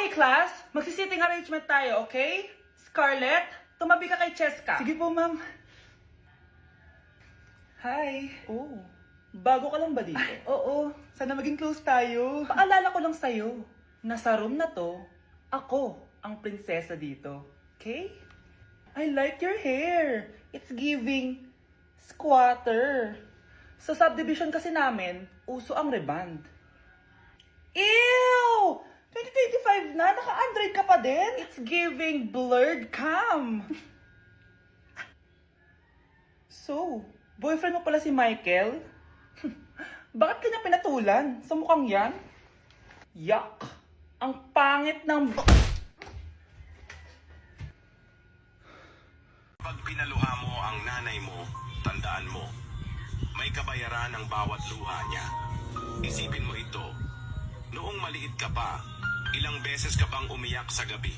Okay, class. Magsisitting arrangement tayo, okay? Scarlett, tumabi ka kay Cheska. Sige po, ma'am. Hi. Oh, bago ka lang ba dito? Oo. Sana maging close tayo. Paalala ko lang sa'yo, na sa room na to, ako ang prinsesa dito. Okay? I like your hair. It's giving squatter. Sa subdivision kasi namin, uso ang reband. Ew! 2025 na, naka-Android ka pa din? It's giving blurred cam. So, boyfriend mo pala si Michael? Bakit kanya pinatulan? Sa mukhang yan? Yuck! Ang pangit ng... Pag pinaluha mo ang nanay mo, tandaan mo, may kabayaran ang bawat luha niya. Isipin mo ito, noong maliit ka pa, ilang beses ka bang umiyak sa gabi?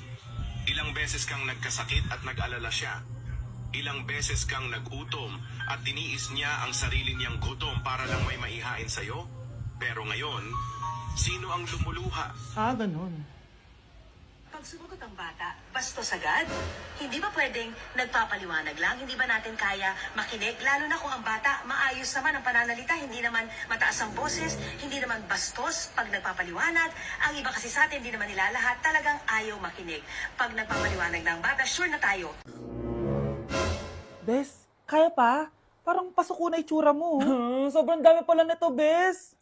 Ilang beses kang nagkasakit at nag-alala siya? Ilang beses kang nagutom at tiniis niya ang sarili niyang gutom para lang may maihain sa'yo? Pero ngayon, sino ang lumuluha? Ganun. Pag sumagot ang bata, bastos agad. Hindi ba pwedeng nagpapaliwanag lang? Hindi ba natin kaya makinig? Lalo na kung ang bata, maayos naman ang pananalita, hindi naman mataas ang boses, hindi naman bastos pag nagpapaliwanag. Ang iba kasi sa atin, hindi naman nila lahat talagang ayaw makinig. Pag nagpapaliwanag na ang bata, sure na tayo. Bes, kaya pa? Parang pasuko na itsura mo. Sobrang dami pala nito, Bes.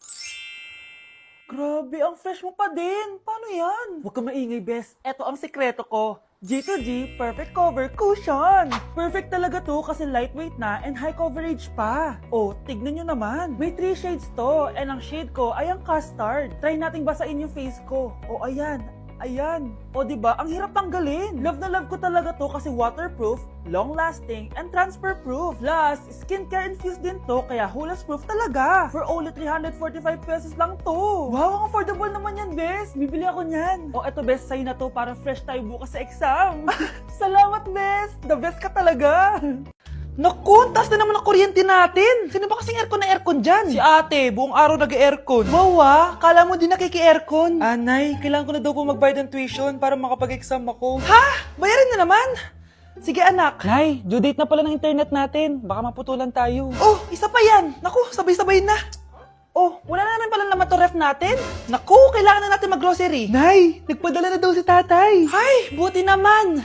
Grabe, ang fresh mo pa din. Paano yan? Huwag ka maingay, Bes. Eto ang sekreto ko. G2G Perfect Cover Cushion. Perfect talaga to kasi lightweight na and high coverage pa. Oh, tignan nyo naman. May 3 shades to and ang shade ko ay ang custard. Try nating basain yung face ko. Oh, ayan. Ayan. O diba, ang hirap tanggalin. Love na love ko talaga to kasi waterproof, long-lasting, and transfer-proof. Plus, skincare infused din to kaya hulas-proof talaga. For only 345 pesos lang to. Wow, ang affordable naman yan, Bes. Bibili ako niyan. O eto, Bes, sa'yo na to para fresh tayo bukas sa exam. Salamat, Bes. The best ka talaga. Naku, taas na naman ang kuryente natin. Sino ba kasing aircon na aircon dyan? Si ate, buong araw nag-aircon. Wow, kala mo din nakiki-aircon. Anay, kailangan ko na daw po magbayad ng tuition para makapag-exam ako. Ha? Bayarin na naman? Sige anak. Nay, due date na pala ng internet natin. Baka maputulan tayo. Oh, isa pa yan. Naku, sabay-sabay na. Oh, wala na naman pala naman to ref natin. Naku, kailangan na natin mag-grocery. Nay, nagpadala na daw si tatay. Ay, buti naman.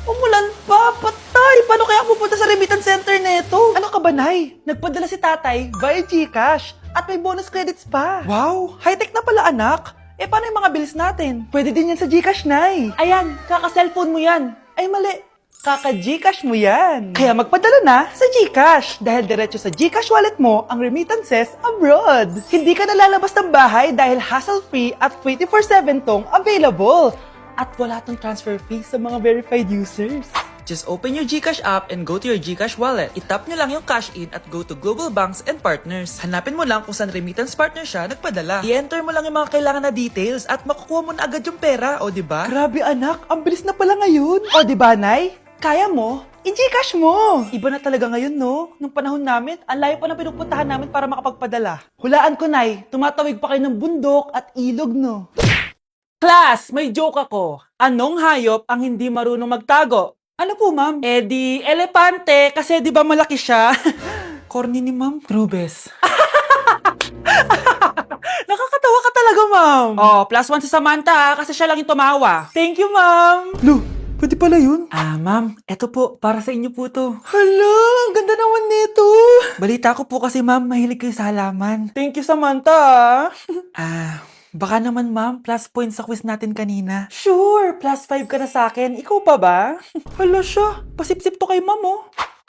Umulan pa, patay! Paano kaya pupunta sa remittance center nito? Ano ka ba, Nay? Nagpadala si tatay via GCash at may bonus credits pa. Wow, high-tech na pala, anak. Eh, paano yung mga bills natin? Pwede din yan sa GCash, Nay. Ayan, kaka-cellphone mo yan. Ay, mali. Kaka-GCash mo yan. Kaya magpadala na sa GCash dahil diretso sa GCash wallet mo ang remittances abroad. Hindi ka nalalabas ng bahay dahil hassle-free at 24/7 tong available. At wala tong transfer fee sa mga verified users. Just open your GCash app and go to your GCash wallet. Itap nyo lang yung cash in at go to global banks and partners. Hanapin mo lang kung saan remittance partner siya nagpadala. I-enter mo lang yung mga kailangan na details at makukuha mo na agad yung pera, o diba? Grabe anak, ang bilis na pala ngayon. O diba, Nay? Kaya mo? I-GCash mo! Iba na talaga ngayon, no? Nung panahon namin, ang layo pa ng pinupuntahan namin para makapagpadala. Hulaan ko, Nay, tumatawid pa kayo ng bundok at ilog, no? Class, may joke ako. Anong hayop ang hindi marunong magtago? Ano po, ma'am? Eh di, elepante, kasi di ba malaki siya? Corny ni ma'am. Rubes. Nakakatawa ka talaga, ma'am. Oh, +1 si Samantha, kasi siya lang yung tumawa. Thank you, ma'am. Lu, pwede pala yun? Ma'am, eto po, para sa inyo po to. Hala, ang ganda naman nito. Balita ko po kasi, ma'am, mahilig kayo sa halaman. Thank you, Samantha. Baka naman, ma'am, plus points sa quiz natin kanina. Sure, +5 ka na sa akin. Ikaw pa ba? Hala siya, pasip-sip to kay ma'am, oh.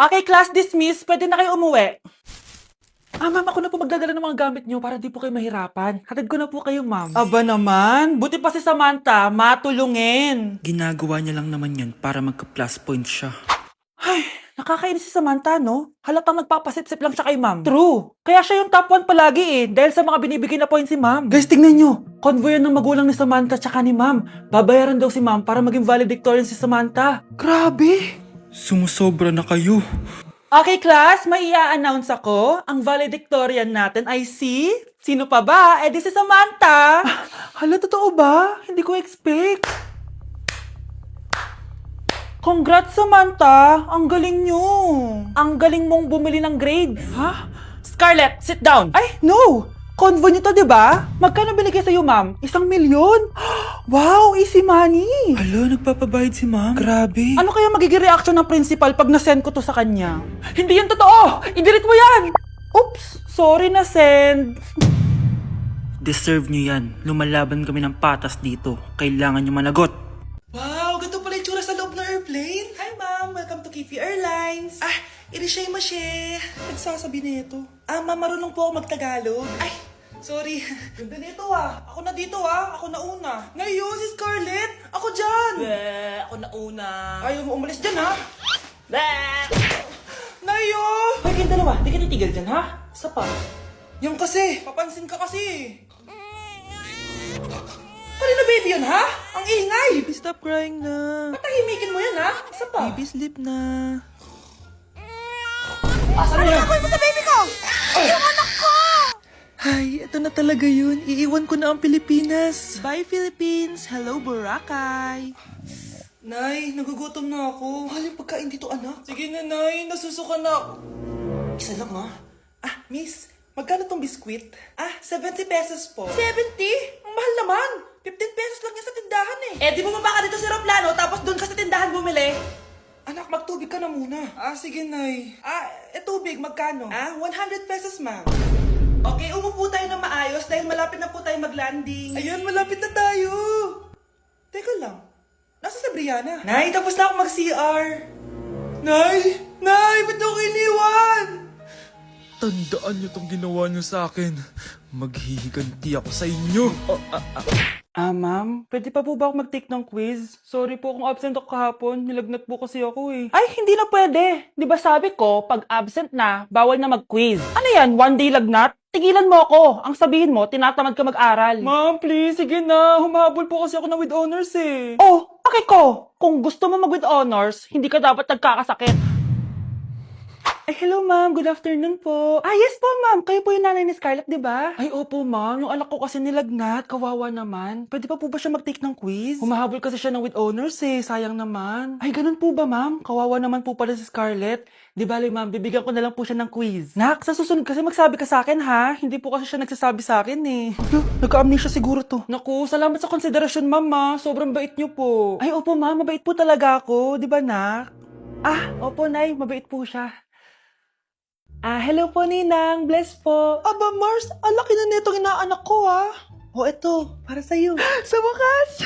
Okay, class dismiss. Pwede na kayo umuwi. Ma'am, ako na po magdadala ng mga gamit nyo para di po kayo mahirapan. Hatid ko na po kayo, ma'am. Aba naman, buti pa si Samantha, matulungin. Ginagawa niya lang naman yun para magka-plus points siya. Ay, nakakainis si Samantha, no? Halatang nagpapasip-sip lang siya kay ma'am. True. Kaya siya yung top 1 palagi eh, dahil sa mga binibigay na points si ma'am. Guys, tingnan nyo. Convoy yan ng magulang ni Samantha tsaka ni ma'am. Babayaran daw si ma'am para maging valedictorian si Samantha. Grabe. Sumusobra na kayo. Okay, class, may i-announce ako. Ang valedictorian natin ay si Sino pa ba? Eh, di si Samantha. Hala, totoo ba? Hindi ko expect. Congrats, Samantha! Ang galing nyo! Ang galing mong bumili ng grades. Ha? Scarlett, sit down! Ay, no! Convo nyo to, diba? Magkano binigay sa'yo, ma'am? 1 milyon? Wow, easy money! Hala, nagpapabayad si ma'am? Grabe. Ano kaya magiging reaction ng principal pag nasend ko to sa kanya? Hindi yan totoo! I-delete mo yan! Oops! Sorry na send. Deserve nyo yan. Lumalaban kami ng patas dito. Kailangan nyo managot. Wow, ganito pala yung tsura sa loob ng airplane. Hi ma'am, welcome to Kifi Airlines. Irishay Mashe. Nagsasabi na ito. Ma'am, marunong po ako magtagalog. Ay, sorry. Ganda nito Ako na dito Ako na una. Ngayon, si Scarlett. Ako dyan. Ako na una. Ayaw mo umalis dyan Nayo! Hoy, kayong dalawa, di ka titigil dyan Isa pa. Yung kasi, papansin ka kasi. Pari na baby yun, Ang ingay! Baby, stop crying na. Patahimikin mo yan, Isa pa. Baby, sleep na. Asan na yan? Ano sa baby ko? Yung anak ko! Ay, ito na talaga yun. Iiwan ko na ang Pilipinas. Bye, Philippines. Hello, Boracay. Nay, nagugutom na ako. Mahal yung pagkain dito, anak. Sige na, Nay. Nasusuka na ako. Isa lang, Miss, magkano tong biskwit? 70 pesos po. 70? Ang mahal naman. 15 pesos lang yan sa tindahan di bumaba ka dito sa aeroplano tapos doon ka sa tindahan bumili? Anak, magtubig ka na muna. Sige, Nay. Tubig, magkano? 100 pesos, ma'am. Okay, umupo tayo na maayos dahil malapit na po tayo mag-landing. Ayun, malapit na tayo. Teka lang. Nasa si Brianna? Nay, tapos na ako mag-CR. Nay, ba't ako iniwan? Tandaan niyo tong ginawa niyo sa akin. Maghihiganti ako sa inyo. Ma'am, pwede pa po ba ako mag-take ng quiz? Sorry po kung absent ako kahapon. Nilagnat po kasi ako Ay, hindi na pwede. Di ba sabi ko, pag absent na, bawal na mag-quiz. Ano yan, one day lagnat? Tigilan mo ako. Ang sabihin mo, tinatamad ka mag-aral. Ma'am, please, sige na. Humahabol po kasi ako na with honors Oh, okay ko. Kung gusto mo mag-with honors, hindi ka dapat nagkakasakit. Ay, hello ma'am. Good afternoon po. Yes po ma'am. Kayo po yung nanay ni Scarlett, di ba? Ay, opo ma'am. Yung anak ko kasi nilagnat. Kawawa naman. Pwede pa po ba siya mag-take ng quiz? Humahabol kasi siya ng with honors Sayang naman. Ay, ganun po ba ma'am? Kawawa naman po pala si Scarlett. Di bali ma'am, bibigyan ko na lang po siya ng quiz. Nak, sa susunod kasi magsabi ka sa akin Hindi po kasi siya nagsasabi sa akin Nagka-amnesia siguro to. Naku, salamat sa konsiderasyon ma'am Sobrang bait niyo po. Ay, opo ma'am. Mabait po talaga ako. Di ba nak? Opo nay. Mabait po siya. Hello po, Ninang. Bless po. Aba, Mars, ang laki na nitong inaanak ko, eto, para sa'yo. Sa wakas!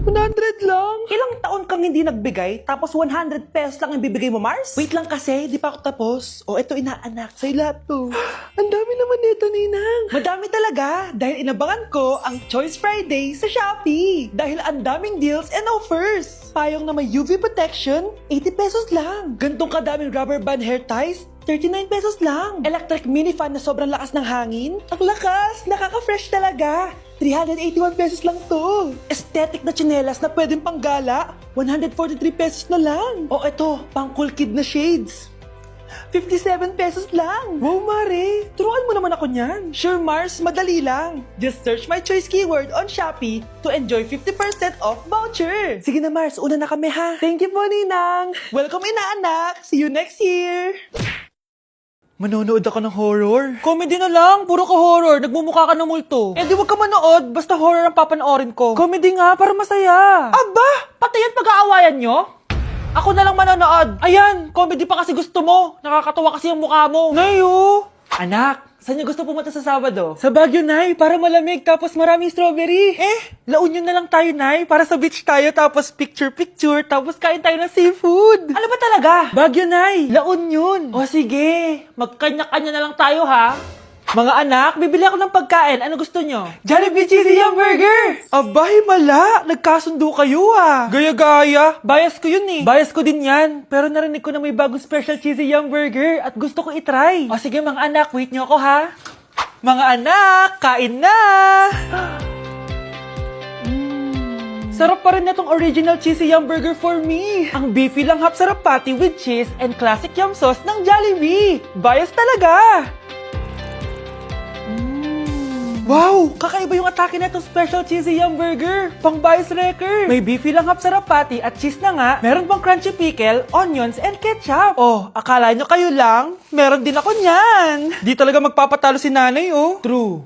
100 lang. Ilang taon kang hindi nagbigay, tapos 100 pesos lang ang bibigay mo, Mars? Wait lang kasi, di pa ako tapos. Eto, inaanak, sa'yo lahat to. Ang dami naman nito, Ninang. Madami talaga, dahil inabangan ko ang Choice Friday sa Shopee. Dahil ang daming deals and offers. Payong na may UV protection, 80 pesos lang. Gantong kadaming rubber band hair ties, 39 pesos lang. Electric mini fan na sobrang lakas ng hangin. Ang lakas, nakaka-fresh talaga. 381 pesos lang to. Aesthetic na tsinelas na pwedeng panggala, 143 pesos na lang. Eto, pang cool kid na shades. 57 pesos lang. Wow, Mare. Turuan mo naman ako niyan. Sure, Mars. Madali lang. Just search my choice keyword on Shopee to enjoy 50% off voucher. Sige na, Mars. Una na kami, Thank you po, Ninang. Welcome, inaanak. See you next year. Manonood ako ng horror? Comedy na lang, puro ka horror, nagmumukha ka ng multo. Di wag ka manood, basta horror ang papanoorin ko. Comedy nga, para masaya. Aba, pati yan pag-aawayan nyo? Ako na lang manonood. Ayan, comedy pa kasi gusto mo. Nakakatawa kasi yung mukha mo. Nayo! Anak, saan niyo gusto pumunta sa Sabado? Sa Baguio, Nay, para malamig tapos maraming strawberry. La Union na lang tayo, Nay, para sa beach tayo tapos picture-picture tapos kain tayo ng seafood. Ano ba talaga? Baguio, Nay. La Union. O sige, magkanya-kanya na lang tayo, Mga anak, bibili ako ng pagkain. Ano gusto nyo? Jollibee Cheesy Yum Burger! Abay, mala! Nagkasundo kayo, Gaya-gaya. Bias ko yun, Bias ko din yan. Pero narinig ko na may bagong special Cheesy Yum Burger at gusto ko itry. O sige, mga anak, wait nyo ako, Mga anak, kain na! Sarap pa rin na tong original Cheesy Yum Burger for me. Ang beefy lang hap sarap patty with cheese and classic yum sauce ng Jollibee. Bias talaga! Wow! Kakaiba yung atake na itong special cheesy yum burger. Pang bias wrecker. May beefy lang sarap patty at cheese na nga. Meron pang crunchy pickle, onions, and ketchup. Oh, akala nyo kayo lang? Meron din ako niyan. Di talaga magpapatalo si nanay, oh. True.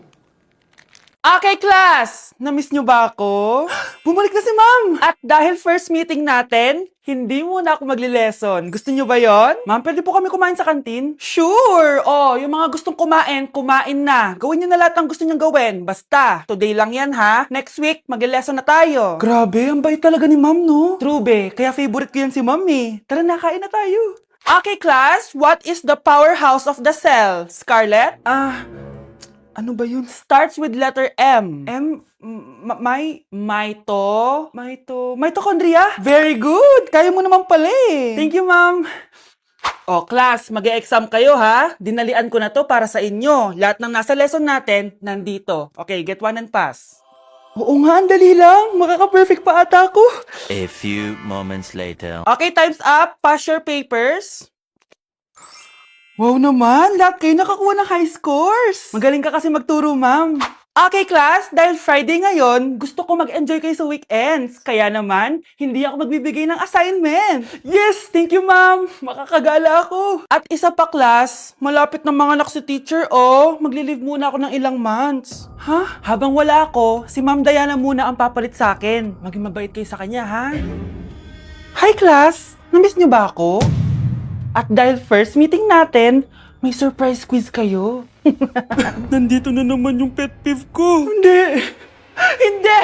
Okay, class! Namiss nyo ba ako? Bumalik na si ma'am! At dahil first meeting natin, hindi muna ako magli-lesson. Gusto nyo ba yon? Ma'am, pwede po kami kumain sa kantin? Sure! Oh, yung mga gustong kumain, kumain na. Gawin nyo na lahat ng gusto nyong gawin. Basta, today lang yan ha. Next week, magli-lesson na tayo. Grabe, ang bait talaga ni ma'am, no? True, be. Kaya favorite ko yan si ma'am eh. Tara na, kain na tayo. Okay, class. What is the powerhouse of the cell? Scarlett? Ano ba yun? Starts with letter M. Mitochondria? Very good! Kaya mo naman pala eh. Thank you, ma'am. O, class, mag-e-exam kayo ha. Dinalian ko na to para sa inyo. Lahat ng nasa lesson natin, nandito. Okay, get one and pass. Oo nga, ang dali lang. Makaka-perfect pa ata ako. A few moments later. Okay, time's up. Pass your papers. Wow naman, lahat kayo nakakuha ng high scores. Magaling ka kasi magturo, ma'am. Okay, class, dahil Friday ngayon, gusto ko mag-enjoy kayo sa weekends. Kaya naman, hindi ako magbibigay ng assignment. Yes, thank you, ma'am. Makakagala ako. At isa pa, class, malapit na mga anak si teacher, oh. Magli-leave muna ako ng ilang months. Ha? Habang wala ako, si Ma'am Diana muna ang papalit sa akin. Maging mabait kayo sa kanya, ha? Hi, class. Namiss niyo ba ako? At dahil first meeting natin, may surprise quiz kayo. Nandito na naman yung pet peeve ko. Hindi! Hindi!